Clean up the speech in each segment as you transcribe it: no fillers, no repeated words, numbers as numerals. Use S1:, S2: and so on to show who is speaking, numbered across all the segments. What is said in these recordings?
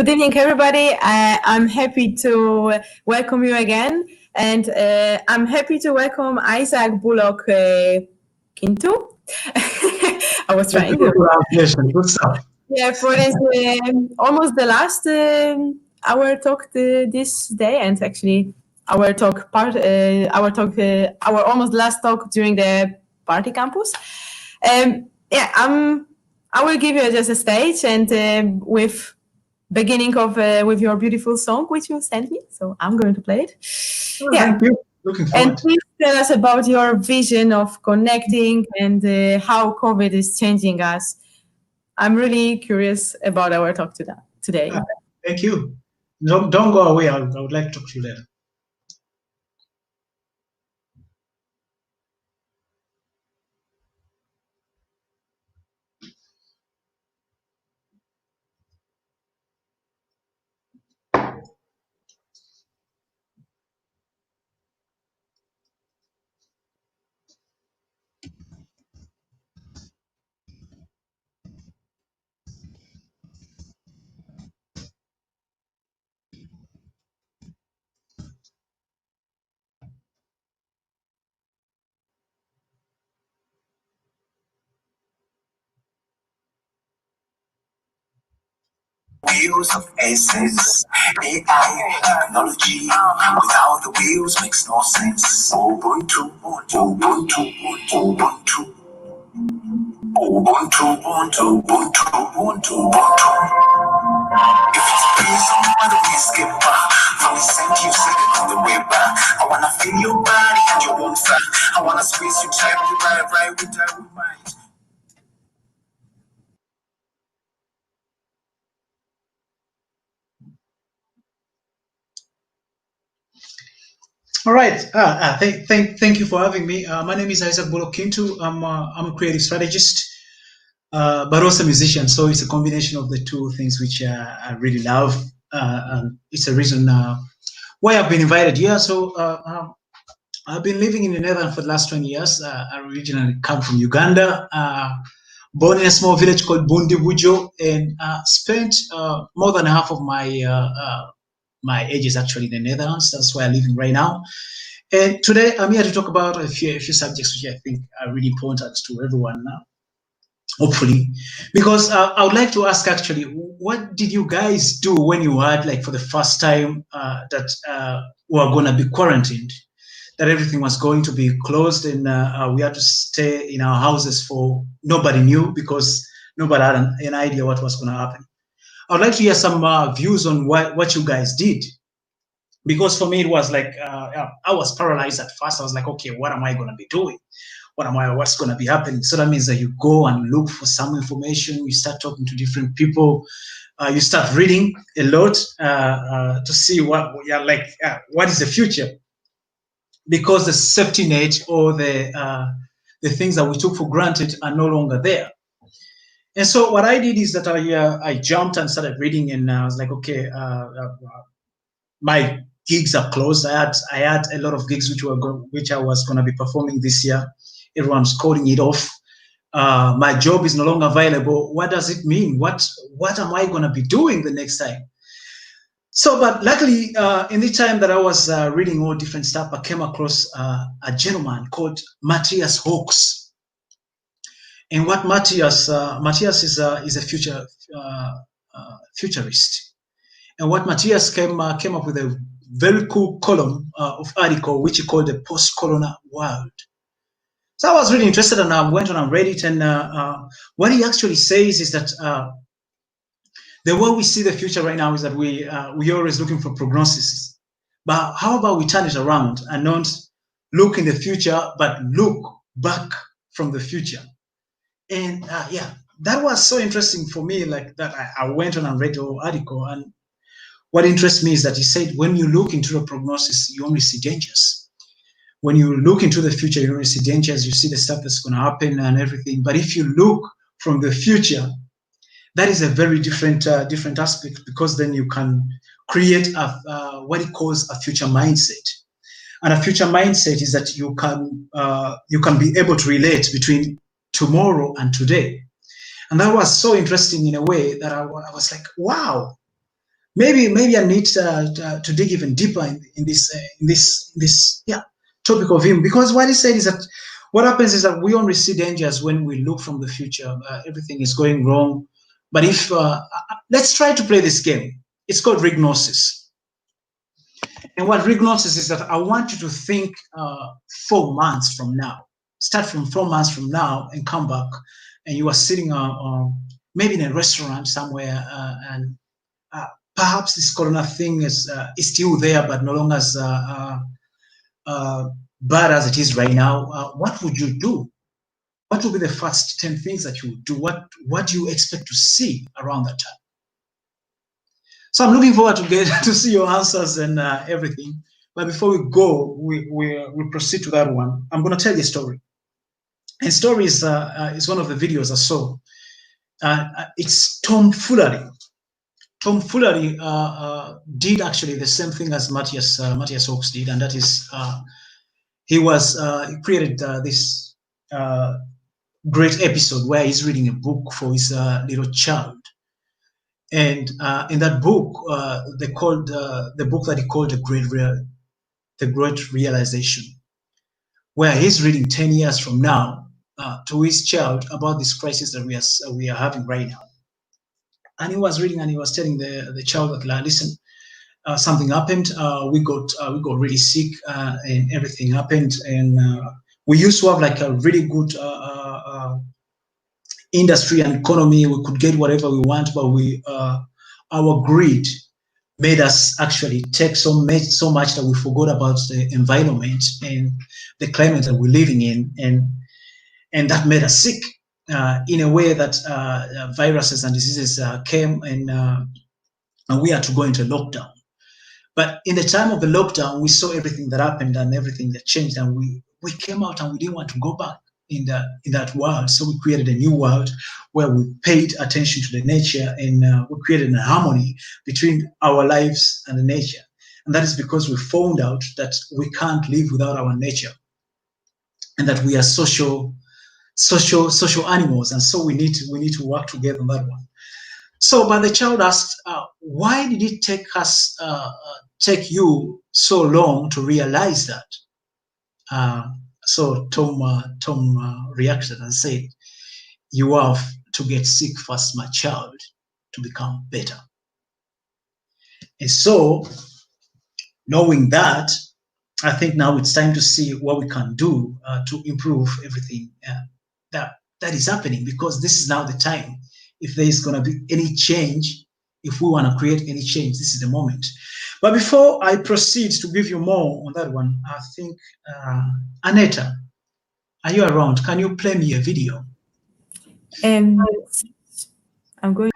S1: Good evening, everybody. I'm happy to welcome you again, and I'm happy to welcome Isaac Bullock Kintu. I was trying to.
S2: Good stuff.
S1: Yeah, for this almost the last our talk this day, and actually our talk our almost last talk during the party campus. Yeah, I will give you just a stage and with beginning of with your beautiful song which you sent me, so I'm going to play it.
S2: Thank you. Looking forward.
S1: And please tell us about your vision of connecting and how COVID is changing us. I'm really curious about our talk today.
S2: Thank you. Don't go away. I would like to talk to you later.
S3: Wheels of essence, AI, technology. Without the wheels makes no sense. Ubuntu, Ubuntu, Ubuntu. Ubuntu, Ubuntu, Ubuntu, Ubuntu, Ubuntu. If it's peace, why don't we skip back? From the sent you said it on the way back. I wanna feel your body and your own fat. I wanna squeeze you tight, right with mind.
S2: All right. Thank you for having me. My name is Isaac Bullock Kintu. I'm a creative strategist, but also a musician. So it's a combination of the two things which I really love. And it's a reason why I've been invited here. So I've been living in the Netherlands for the last 20 years. I originally come from Uganda, born in a small village called Bundibujo, and spent more than half of my age is actually in the Netherlands. That's where I'm living right now. And today I'm here to talk about a few subjects which I think are really important to everyone now, hopefully. Because I would like to ask actually, what did you guys do when you heard like for the first time that we were going to be quarantined, that everything was going to be closed and we had to stay in our houses for nobody knew because nobody had an idea what was going to happen. I would like to hear some views on what you guys did, because for me it was like I was paralyzed at first. I was like, okay, what am I going to be doing? What's going to be happening? So that means that you go and look for some information. You start talking to different people. You start reading a lot to see what is the future, because the safety net or the things that we took for granted are no longer there. And so what I did is that I jumped and started reading, and I was like, okay, my gigs are closed. I had a lot of gigs which I was going to be performing this year. Everyone's calling it off. My job is no longer available. What does it mean? What am I going to be doing the next time? So, but luckily, in the time that I was reading all different stuff, I came across a gentleman called Matthias Hawks. And what Matthias is a futurist. And what Matthias came up with a very cool column of article which he called the post-corona world. So I was really interested, and I went on and read it. And what he actually says is that the way we see the future right now is that we're always looking for prognosis. But how about we turn it around and not look in the future, but look back from the future? And that was so interesting for me. Like that, I went on and read the whole article. And what interests me is that he said, when you look into the prognosis, you only see dangers. When you look into the future, you only see dangers. You see the stuff that's going to happen and everything. But if you look from the future, that is a very different aspect, because then you can create what he calls a future mindset. And a future mindset is that you can be able to relate between tomorrow and today. And that was so interesting in a way that I was like, wow, maybe I need to dig even deeper in this yeah topic of him, because what he said is that what happens is that we only see dangers when we look from the future. Everything is going wrong, but if let's try to play this game. It's called Rignosis, and what Rignosis is that I want you to think 4 months from now. Start from 4 months from now and come back, and you are sitting maybe in a restaurant somewhere, and uh, perhaps this corona thing is still there, but no longer as uh, bad as it is right now. What would you do? What would be the first 10 things that you would do? What do you expect to see around that time? So I'm looking forward to get to see your answers and everything. But before we go, we proceed to that one. I'm going to tell you a story. And story is one of the videos I saw. It's tomfoolery. Tomfoolery did actually the same thing as Matthias Hawks did, and that is he created this great episode where he's reading a book for his little child, and in that book they called the book that he called the Great Realization, where he's reading 10 years from now to his child about this crisis that we are having right now. And he was reading and he was telling the child that, like, listen, something happened. We got really sick, and everything happened. And we used to have like a really good industry and economy. We could get whatever we want, but our greed made us actually take so much that we forgot about the environment and the climate that we're living in, and that made us sick in a way that viruses and diseases came, and we had to go into lockdown. But in the time of the lockdown, we saw everything that happened and everything that changed, and we came out and we didn't want to go back in that world. So we created a new world where we paid attention to the nature, and we created a harmony between our lives and the nature. And that is because we found out that we can't live without our nature, and that we are social animals, and so we need to work together on that one. So, but the child asked, why did it take you so long to realize that? So Tom reacted and said, "You have to get sick first, my child, to become better." And so, knowing that, I think now it's time to see what we can do to improve everything that is happening, because this is now the time. If there is going to be any change, if we want to create any change, this is the moment. But before I proceed to give you more on that one, I think, Aneta, are you around? Can you play me a video?
S1: I'm going.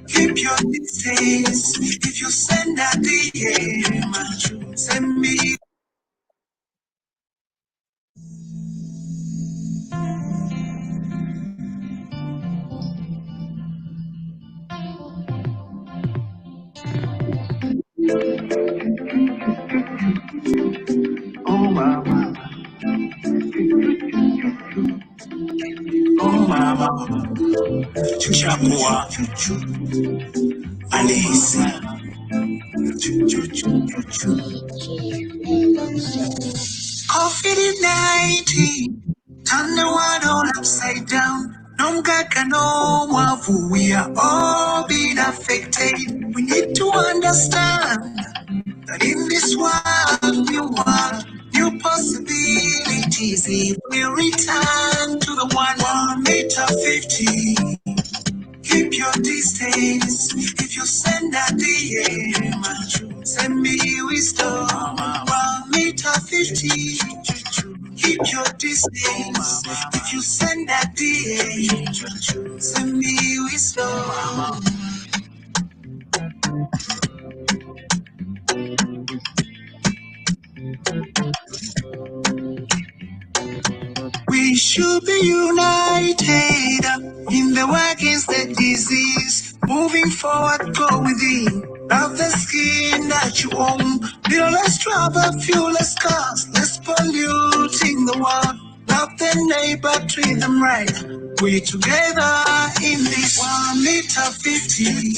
S3: Keep your distance. If you send a DM, send me. Oh mama, oh mama, chuchapua, Alice, COVID-19, turn the world all upside down. No mkaka, no mwavu, we are all being affected. We need to understand that in this world, new possibilities. If we return to the 1 meter 50, keep your distance. If you send a DM, send me wisdom. 1 meter 50, keep your distance. If you send a DM, send me wisdom. We should be united in the war against the disease. Moving forward, go within. Love the skin that you own. Little less trouble, few less cars, less polluting the world. Love the neighbor, treat them right. We together in this 1 meter 50.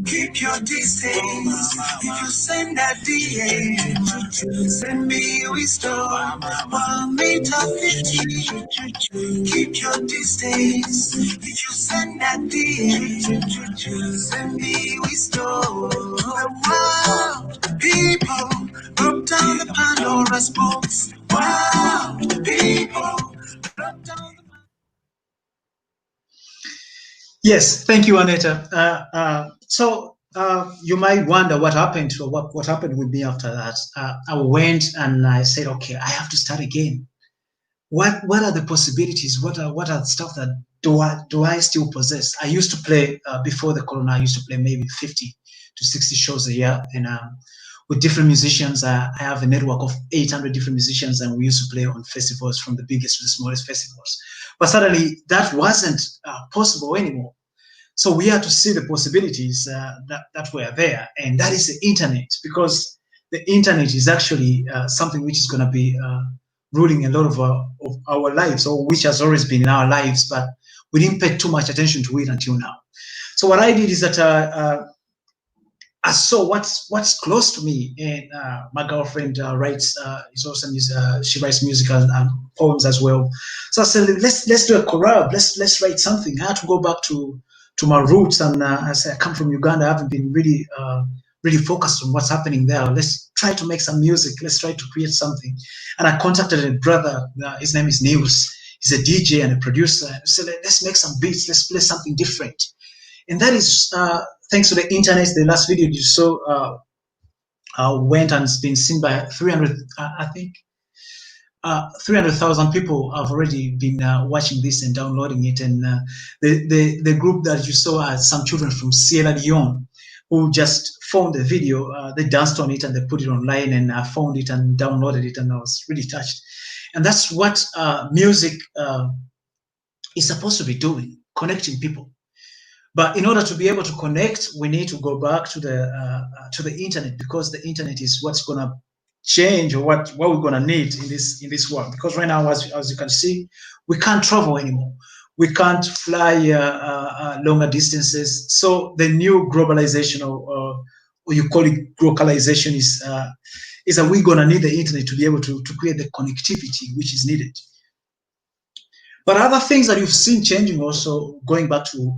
S3: Keep your distance. If you send a DM, send me wisdom. 1 meter 50. Keep your distance. If you send a DM, send me wisdom. Wow, people, drop down the Pandora's box. Wow, people, drop down the
S2: Yes, thank you, Aneta. So you might wonder what happened to what happened with me after that. I went and I said, okay, I have to start again. What are the possibilities? What are the stuff that do I still possess? I used to play before the corona. I used to play maybe 50 to 60 shows a year, and with different musicians. I have a network of 800 different musicians, and we used to play on festivals from the biggest to the smallest festivals. But suddenly that wasn't possible anymore. So we had to see the possibilities that were there, and that is the internet, because the internet is actually something which is going to be ruling a lot of our lives, or which has always been in our lives, but we didn't pay too much attention to it until now. So what I did is that I saw what's close to me, and my girlfriend writes. Is also she writes musical poems as well. So I said, let's do a collab. Let's write something. I had to go back to my roots, and I said I come from Uganda. I haven't been really focused on what's happening there. Let's try to make some music. Let's try to create something. And I contacted a brother. His name is Niels. He's a DJ and a producer. I said, let's make some beats. Let's play something different. And that is thanks to the internet. The last video you saw went and it's been seen by 300, I think, 300,000 people have already been watching this and downloading it. And the group that you saw are some children from Sierra Leone who just found the video. They danced on it and they put it online, and I found it and downloaded it, and I was really touched. And that's what music is supposed to be doing, connecting people. But in order to be able to connect, we need to go back to the internet, because the internet is what's going to change, or what we're going to need in this world. Because right now, as you can see, we can't travel anymore. We can't fly longer distances. So the new globalization, or you call it globalization, is that we're going to need the internet to be able to create the connectivity which is needed. But other things that you've seen changing also, going back to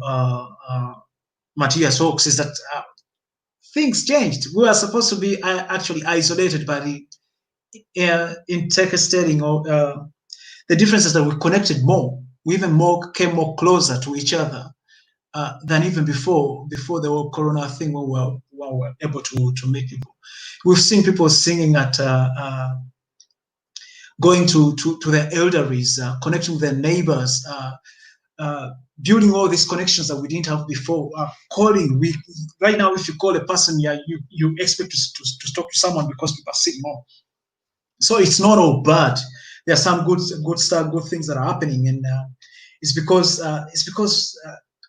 S2: Matthias Hawks, is that things changed. We were supposed to be actually isolated by the interstate, or the differences that we connected more. We even came more closer to each other than even before the whole corona thing, when we were able to meet people. We've seen people singing at going to their elderries, connecting with their neighbors, building all these connections that we didn't have before. Calling, right now, if you call a person, you expect to talk to someone, because people are sitting home. So it's not all bad. There are some good stuff, good things that are happening, and it's because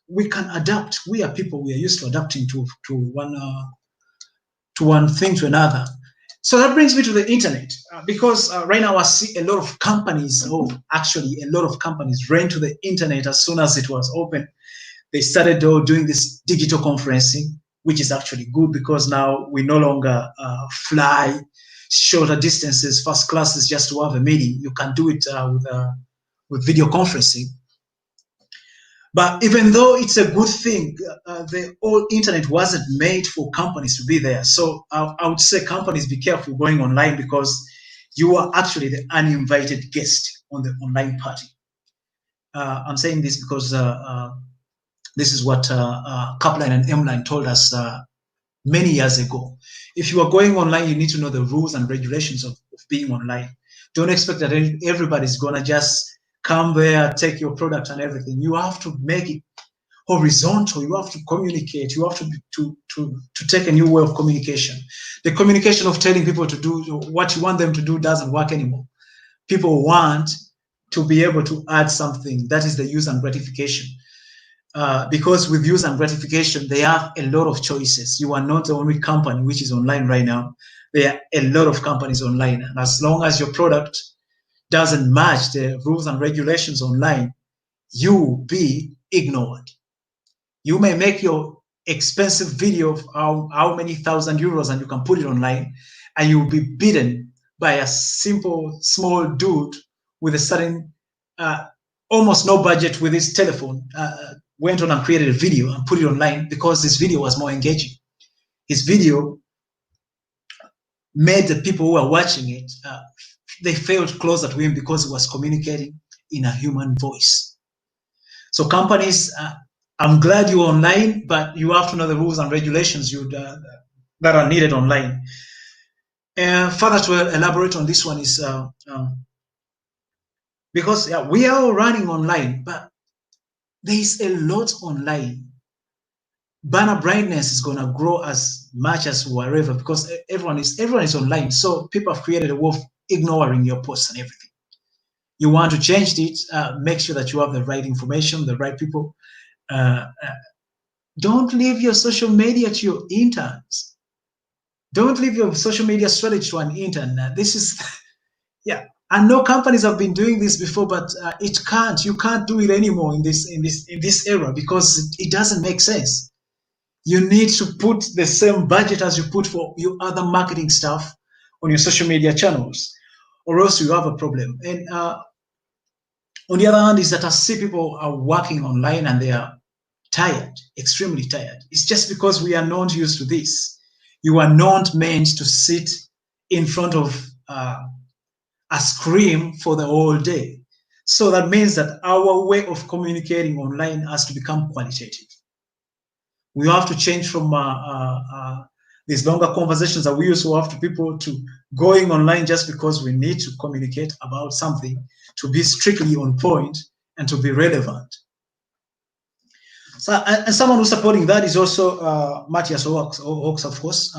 S2: we can adapt. We are people. We are used to adapting to one thing to another. So that brings me to the internet, because right now I see a lot of companies, actually a lot of companies ran to the internet as soon as it was open. They started doing this digital conferencing, which is actually good, because now we no longer fly shorter distances, first classes, just to have a meeting. You can do it with video conferencing. But even though it's a good thing, the whole internet wasn't made for companies to be there. So I would say companies be careful going online because you are actually the uninvited guest on the online party. I'm saying this because this is what Kaplan and Emline told us many years ago. If you are going online, you need to know the rules and regulations of being online. Don't expect that everybody's gonna just come there, take your product and everything. You have to make it horizontal. You have to communicate. You have to take a new way of communication. The communication of telling people to do what you want them to do doesn't work anymore. People want to be able to add something. That is the use and gratification. Because with use and gratification, they have a lot of choices. You are not the only company which is online right now. There are a lot of companies online. And as long as your product doesn't match the rules and regulations online, you will be ignored. You may make your expensive video of how many €1,000 and you can put it online, and you will be beaten by a simple small dude with a certain almost no budget with his telephone, went on and created a video and put it online because this video was more engaging. His video made the people who were watching it, they felt closer to him because he was communicating in a human voice. So companies, I'm glad you're online, but you have to know the rules and regulations that are needed online. And further to elaborate on this one is because we are all running online, but there is a lot online. Banner brightness is gonna grow as much as wherever because everyone is online. So people have created a way of ignoring your posts and everything. You want to change it, make sure that you have the right information, the right people. Don't leave your social media to your interns. Don't leave your social media strategy to an intern. This is, yeah. I know companies have been doing this before, but you can't do it anymore in this era because it doesn't make sense. You need to put the same budget as you put for your other marketing stuff on your social media channels, or else you have a problem. And on the other hand, is that I see people are working online and they are tired, extremely tired. It's just because we are not used to this. You are not meant to sit in front of a screen for the whole day. So that means that our way of communicating online has to become qualitative. We have to change from these longer conversations that we used to have to people to going online just because we need to communicate about something, to be strictly on point and to be relevant. So, and someone who's supporting that is also Matthias Hawks, of course.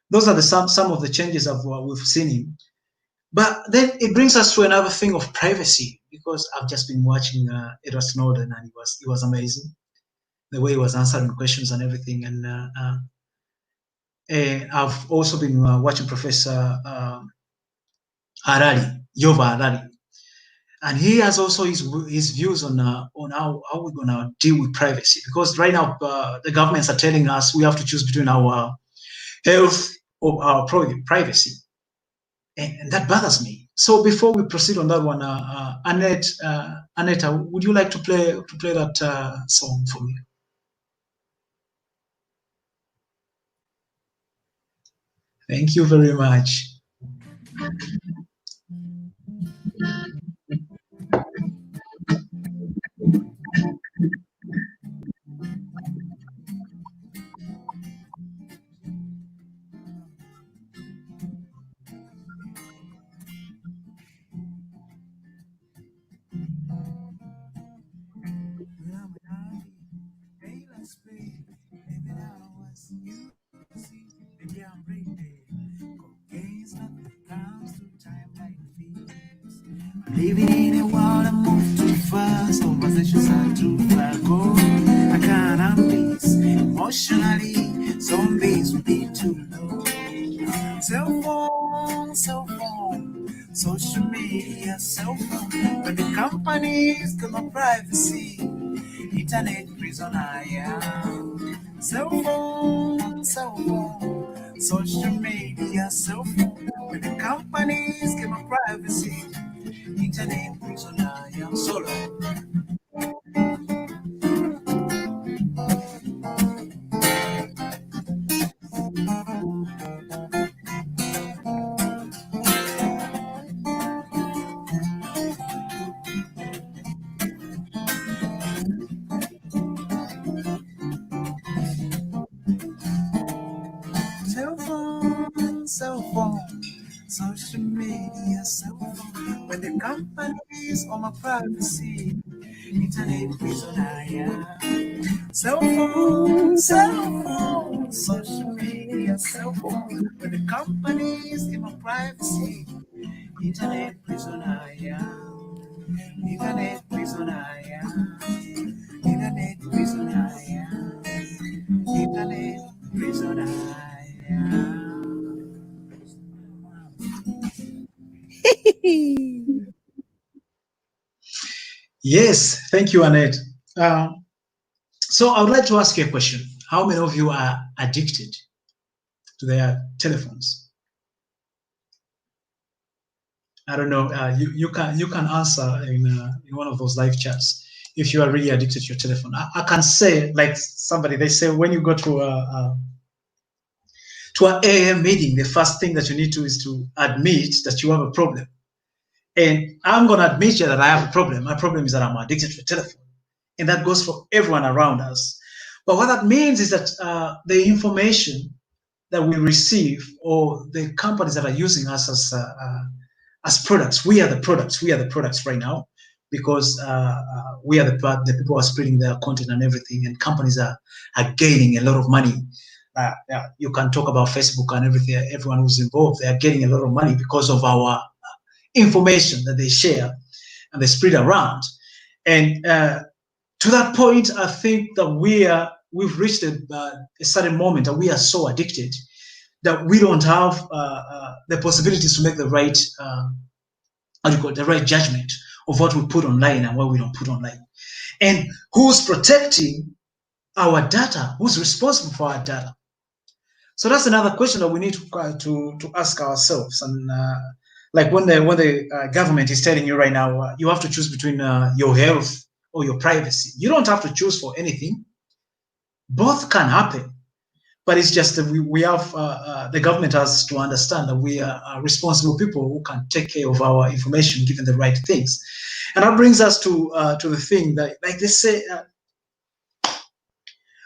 S2: Those are some of the changes we've seen him. But then it brings us to another thing of privacy, because I've just been watching Edward Snowden, and it was amazing the way he was answering questions and everything. And I've also been watching Professor Yuval Harari, and he has also his views on how we're gonna deal with privacy. Because right now the governments are telling us we have to choose between our health or our privacy, and that bothers me. So before we proceed on that one, Aneta, would you like to play that song for me? Thank you very much.
S3: Living in a world that moves too fast, conversations are too far gone. I can't have peace emotionally. Zombies will be too low. Cell phone, social media, cell phone. But the companies got my privacy. Internet prison I am. Cell phone, social media, cell phone. But the companies get my privacy. Internet prison I am. Solo. social media, cell phone. When the companies on my privacy, internet prison, cell phone, social media, cell phone. When the companies in my privacy, internet prison, internet prison, internet prison, internet prison.
S2: Yes, thank you, Annette. So I would like to ask you a question. How many of you are addicted to their telephones? I don't know. You can answer in one of those live chats if you are really addicted to your telephone. I can say, like somebody, they say when you go to an AM meeting, the first thing that you need to is to admit that you have a problem. And I'm going to admit you that I have a problem. My problem is that I'm addicted to a telephone. And that goes for everyone around us. But what that means is that the information that we receive, or the companies that are using us as products, we are the products. We are the products right now, because we are the people who are spreading their content and everything, and companies are gaining a lot of money. You can talk about Facebook and everything. Everyone who's involved, they are getting a lot of money because of our information that they share and they spread around. And to that point, I think that we've reached a certain moment that we are so addicted that we don't have the possibilities to make the right the right judgment of what we put online and what we don't put online. And who's protecting our data? Who's responsible for our data? So that's another question that we need to ask ourselves. And like when the government is telling you right now, you have to choose between your health or your privacy. You don't have to choose for anything. Both can happen, but it's just that we have the government has to understand that we are responsible people who can take care of our information, given the right things. And that brings us to the thing that, like they say,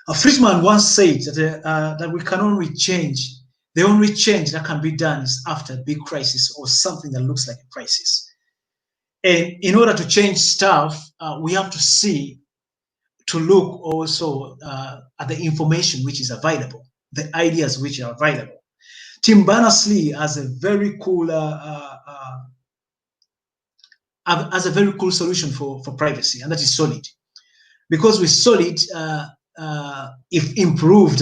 S2: a Friedman once said that we can only change. The only change that can be done is after a big crisis or something that looks like a crisis. And in order to change stuff, we have to look also at the information which is available, the ideas which are available. Tim Berners-Lee has a very cool solution for privacy, and that is Solid. Because with Solid, if improved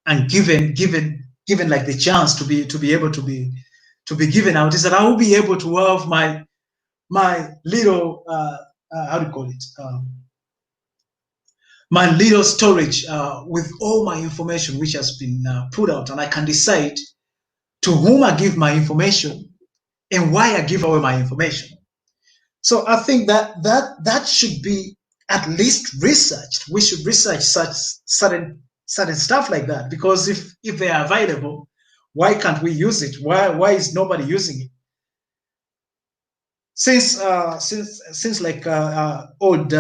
S2: and given like the chance to be able to be given out, is that I will be able to have my little how do you call it? My little storage with all my information which has been put out, and I can decide to whom I give my information and why I give away my information. So I think that should be at least researched. We should research such certain stuff like that, because if they are available, why can't we use it? Why is nobody using it? Since like old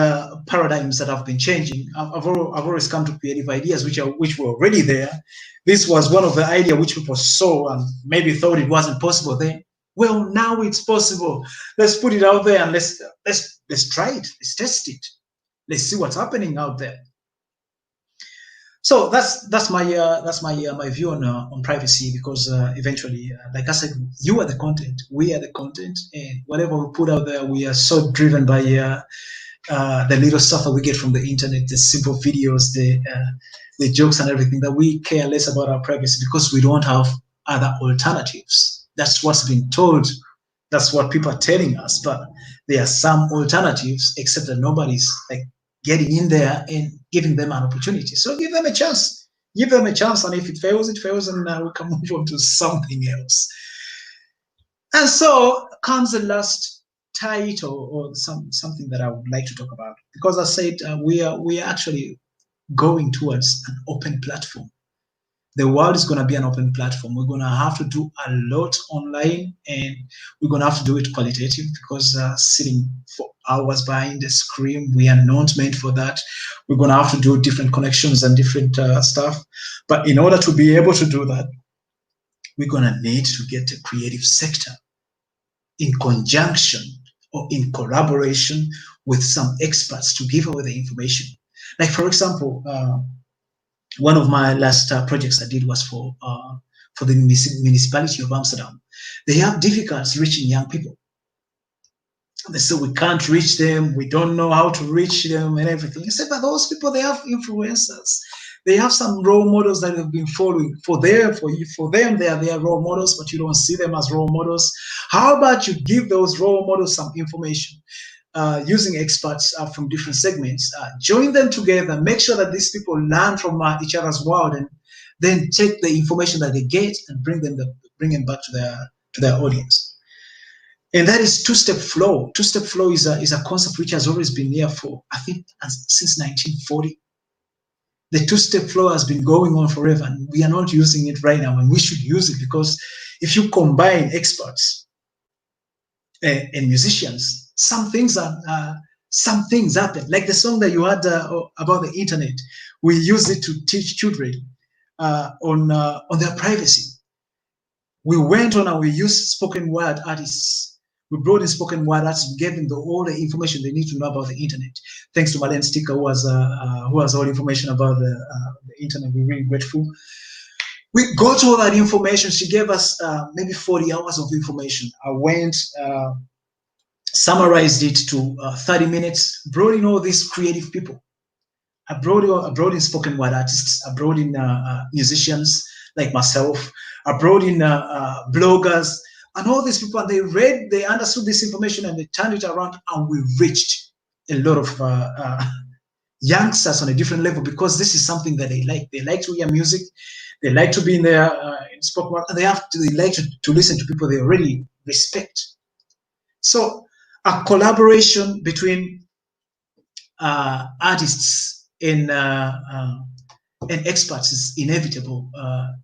S2: paradigms that have been changing, I've always come to creative ideas which were already there. This was one of the ideas which people saw and maybe thought it wasn't possible then. Well, now it's possible. Let's put it out there and let's try it. Let's test it. Let's see what's happening out there. So that's my view on privacy, because eventually, like I said, you are the content, we are the content, and whatever we put out there, we are so driven by the little stuff that we get from the internet, the simple videos, the jokes and everything, that we care less about our privacy because we don't have other alternatives. That's what's been told. That's what people are telling us. But there are some alternatives, except that nobody's like getting in there and giving them an opportunity. So give them a chance. Give them a chance, and if it fails, it fails, and we can move on to something else. And so comes the last title, or something that I would like to talk about, because I said we are actually going towards an open platform. The world is going to be an open platform. We're going to have to do a lot online, and we're going to have to do it qualitative, because sitting for hours behind the screen, we are not meant for that. We're going to have to do different connections and different stuff. But in order to be able to do that, we're going to need to get a creative sector in conjunction or in collaboration with some experts to give away the information. Like, for example, one of my last projects I did was for the municipality of Amsterdam. They have difficulties reaching young people. They say we can't reach them, we don't know how to reach them and everything. I said, but those people, they have influencers. They have some role models that have been following. For them, they are their role models, but you don't see them as role models. How about you give those role models some information? Using experts from different segments, join them together, make sure that these people learn from each other's world, and then take the information that they get and bring them back to their audience. And that is two-step flow. Two-step flow is a concept which has always been here for, I think, since 1940. The two-step flow has been going on forever, and we are not using it right now, and we should use it, because if you combine experts and musicians, some things happen. Like the song that you had about the internet, we use it to teach children on their privacy. We went on and we used spoken word artists. We brought in spoken word artists, we gave them all the information they need to know about the internet. Thanks to Marlene Sticker, who has all information about the internet. We're really grateful. We got all that information. She gave us maybe 40 hours of information. I went, summarized it to 30 minutes, brought in all these creative people. I brought in spoken word artists. I brought in musicians like myself. I brought in bloggers and all these people. And they understood this information, and they turned it around, and we reached a lot of youngsters on a different level, because this is something that they like. They like to hear music. They like to be in their in spoken word. They like to listen to people they already respect. So a collaboration between artists and experts is inevitable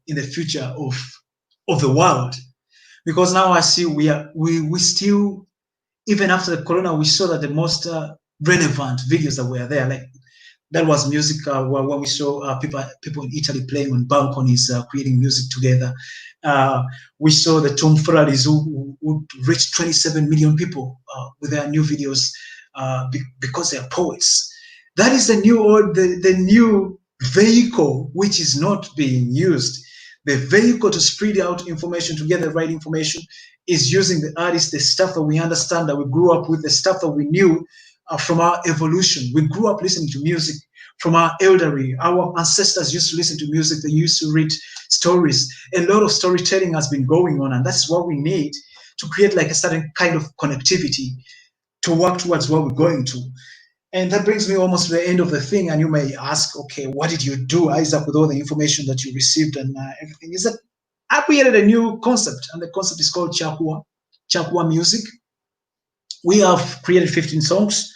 S2: in the future of the world, because now I see we still, even after the corona, we saw that the most relevant videos that were there, like that was music when we saw people in Italy playing on balconies, creating music together. We saw the Tomfraris who reached 27 million people with their new videos because they are poets. That is the new vehicle which is not being used. The vehicle to spread out information, to get the right information, is using the artists, the stuff that we understand, that we grew up with, the stuff that we knew from our evolution. We grew up listening to music from our elderly. Our ancestors used to listen to music. They used to read stories. A lot of storytelling has been going on, and that's what we need to create like a certain kind of connectivity to work towards what we're going to. And that brings me almost to the end of the thing. And you may ask, okay, what did you do, Isaac, with all the information that you received and everything? Is that I created a new concept, and the concept is called Chakwa Music. We have created 15 songs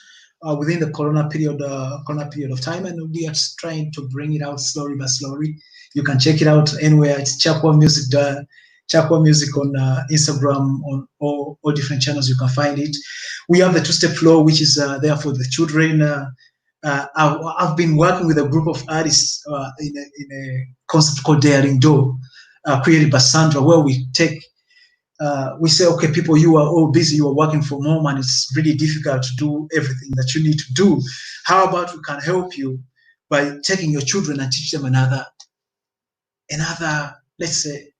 S2: within the corona period of time, and we are trying to bring it out slowly but slowly. You can check it out anywhere. It's Chakwa Music on Instagram, on all different channels. You can find it. We have the two-step flow, which is there for the children. I've been working with a group of artists in a concept called Daring Do, created by Sandra, where we say, okay, people, you are all busy, you are working from home, and it's really difficult to do everything that you need to do. How about we can help you by taking your children and teach them another, let's say,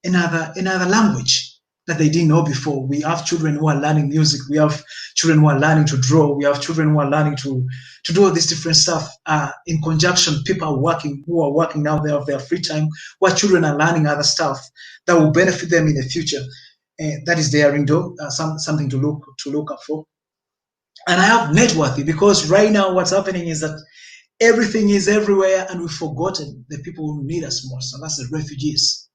S2: another language that they didn't know before. We have children who are learning music. We have children who are learning to draw. We have children who are learning to do all this different stuff in conjunction. People who are working now, they have their free time, while children are learning other stuff that will benefit them in the future. That is Daring Do, something to look up for. And I have Networthy, because right now what's happening is that everything is everywhere, and we've forgotten the people who need us most, and that's the refugees.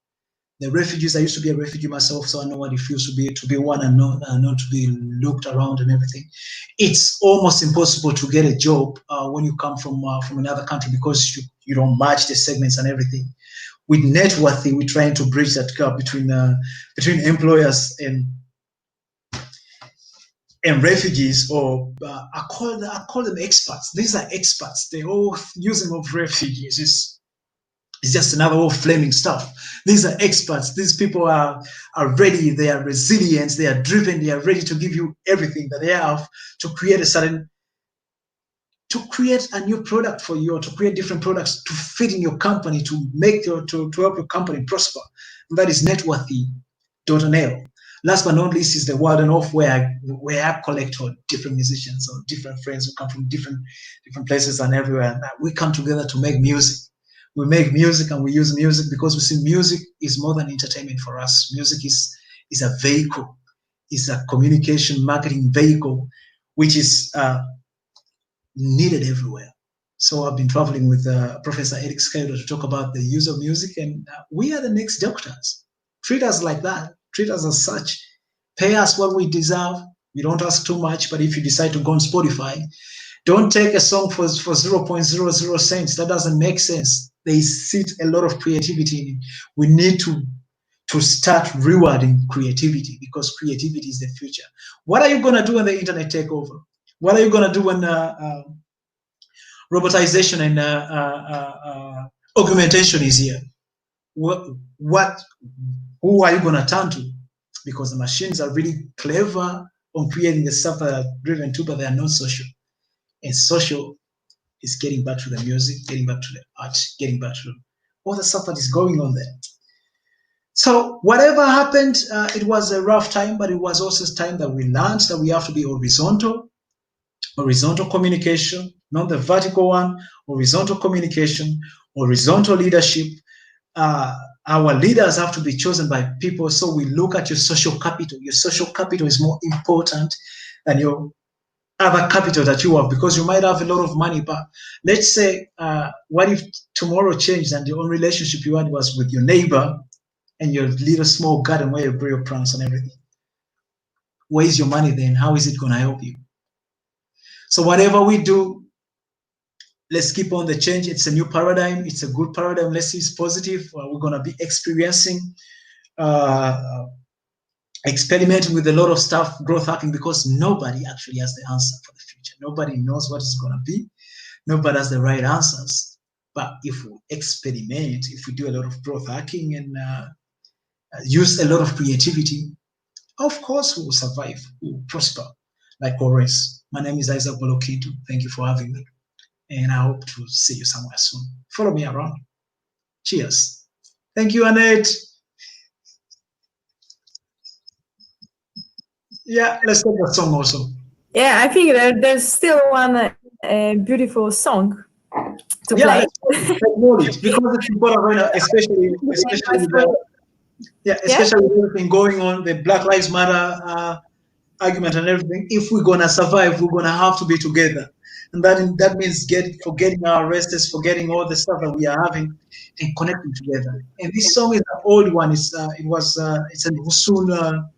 S2: The refugees, I used to be a refugee myself, so I know what it feels to be one and not to be looked around and everything. It's almost impossible to get a job when you come from another country, because you don't match the segments and everything. With Networthy, we're trying to bridge that gap between employers and refugees, or I call them experts. These are experts. The whole using of refugees It's just another old flaming stuff. These are experts. These people are ready. They are resilient. They are driven. They are ready to give you everything that they have to create to create a new product for you, or to create different products to fit in your company, to make to help your company prosper. And that is networthy.nl. Last but not least is the word and off, where I collect all different musicians or different friends who come from different places and everywhere. And we come together to make music. We make music and we use music because we see music is more than entertainment for us. Music is a vehicle, is a communication marketing vehicle, which is needed everywhere. So I've been traveling with Professor Eric Skyler to talk about the use of music, and we are the next doctors. Treat us like that. Treat us as such. Pay us what we deserve. We don't ask too much, but if you decide to go on Spotify, don't take a song for 0.00 cents. That doesn't make sense. They sit a lot of creativity in it. We need to start rewarding creativity, because creativity is the future. What are you going to do when the internet take over? What are you going to do when robotization and augmentation is here? What who are you going to turn to? Because the machines are really clever on creating the stuff that are driven to, but they are not social. And social is getting back to the music, getting back to the art, getting back to all the stuff that is going on there. So whatever happened, it was a rough time, but it was also a time that we learned that we have to be horizontal communication, not the vertical one, horizontal communication, horizontal leadership. Our leaders have to be chosen by people. So we look at your social capital. Your social capital is more important than your other capital that you have, because you might have a lot of money, but let's say, what if tomorrow changed and the only relationship you had was with your neighbor and your little small garden where you grow your plants and everything? Where is your money then? How is it going to help you? So whatever we do, let's keep on the change. It's a new paradigm. It's a good paradigm. Let's see, it's positive. We're going to be experiencing, experimenting with a lot of stuff, growth hacking, because nobody actually has the answer for the future. Nobody knows what it's going to be. Nobody has the right answers. But if we experiment, if we do a lot of growth hacking and use a lot of creativity, of course we will survive, we will prosper like always. My name is Isaac Bolokintu. Thank you for having me. And I hope to see you somewhere soon. Follow me around. Cheers. Thank you, Annette. Yeah, let's take a song also.
S1: Yeah, I think there's still one beautiful song to
S2: Yeah,
S1: play.
S2: let's acknowledge, because it's important right now, especially with the, especially with everything going on, the Black Lives Matter argument and everything. If we're gonna survive, we're gonna have to be together, and that means forgetting our restless, forgetting all the stuff that we are having, and connecting together. And this song is an old one. It's it's an Husun.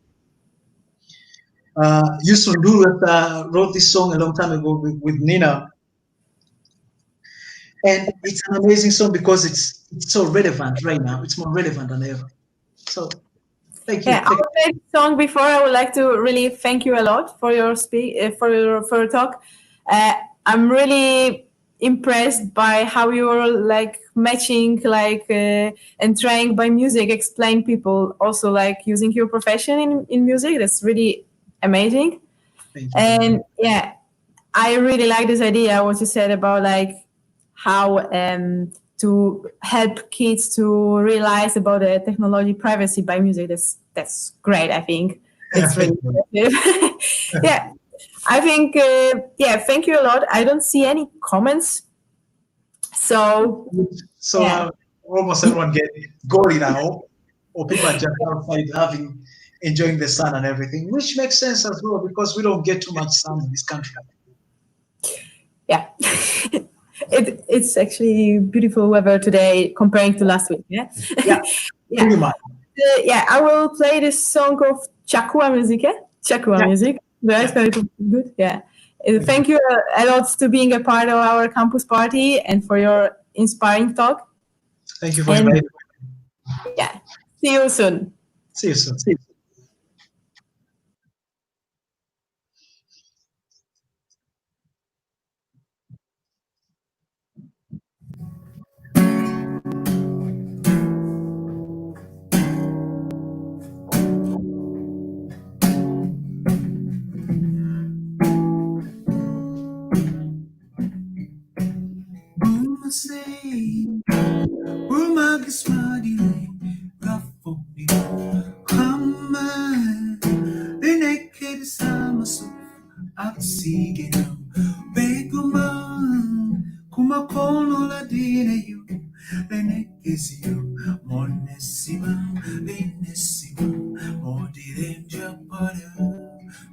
S2: Yusun Duru wrote this song a long time ago with Nina, and it's an amazing song because it's so relevant right now. It's more relevant than ever. So thank you.
S1: Yeah, I played the song before. I would like to really thank you a lot for your for your talk. I'm really impressed by how you're like matching and trying by music explain people, also like using your profession in music. That's really amazing.
S2: Thank you.
S1: And yeah, I really like this idea what you said about like how to help kids to realize about the technology privacy by music. That's great. I think it's really impressive. Yeah, I think yeah. Thank you a lot. I don't see any comments, so yeah.
S2: Almost everyone get gory now, or people are just outside enjoying the sun and everything, which makes sense as well, because we don't get too much sun in this country.
S1: Yeah. It's actually beautiful weather today comparing to last week. Yeah.
S2: Yeah.
S1: Yeah.
S2: Pretty much.
S1: Yeah, I will play this song of Chakua music. Chakua music. That's very good. Yeah. Thank you a lot to being a part of our campus party and for your inspiring talk.
S2: Thank you for inviting me.
S1: Yeah. See you soon.
S2: See you soon.
S3: sigeno beguma kumakono la dine you lenekesio monesima lenesima modirenja pada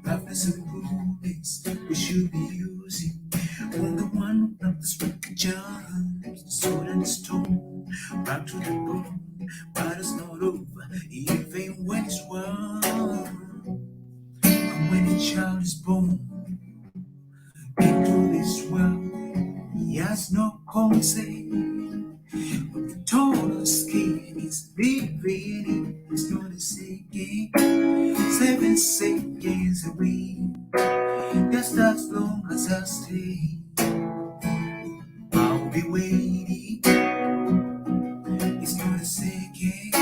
S3: roughness and rudeness we should be using when the one of the scripture the sword and the stone back to the bone but it's not over even when it's won. And when a child is born into this world, he has no consent. But the total skin is living, it's not a second. 7 seconds a week, just as long as I stay. I'll be waiting, it's not a second.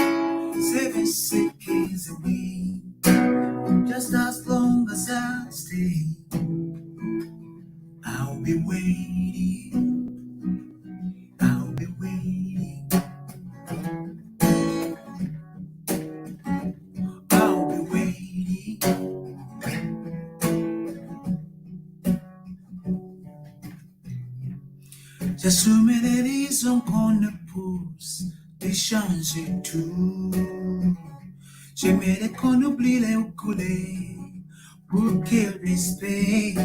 S3: 7 seconds a week, just as long as I stay. I'll be waiting, I'll be waiting, I'll be waiting. J'assume les raisons qu'on ne pousse d'échanger tout. J'aimerais qu'on oublie les ukulélés pour qu'il respecte.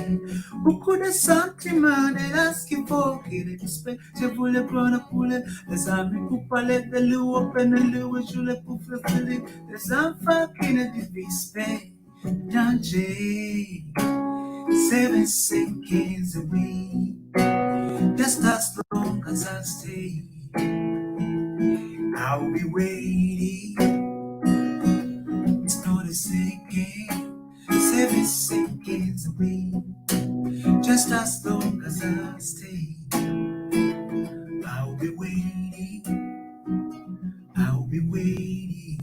S3: Beaucoup de sentiments, de las qu'il faut qu'il respecte. Je voulais prendre pour les amis pour parler de lui, open de lui, je voulais pour faire filer les enfants qui ne divisent pas. Danger, 7 seconds away, just as long as I stay. I'll be waiting. It's not a second, 7 seconds away, just as long as I stay. I'll be waiting, I'll be waiting.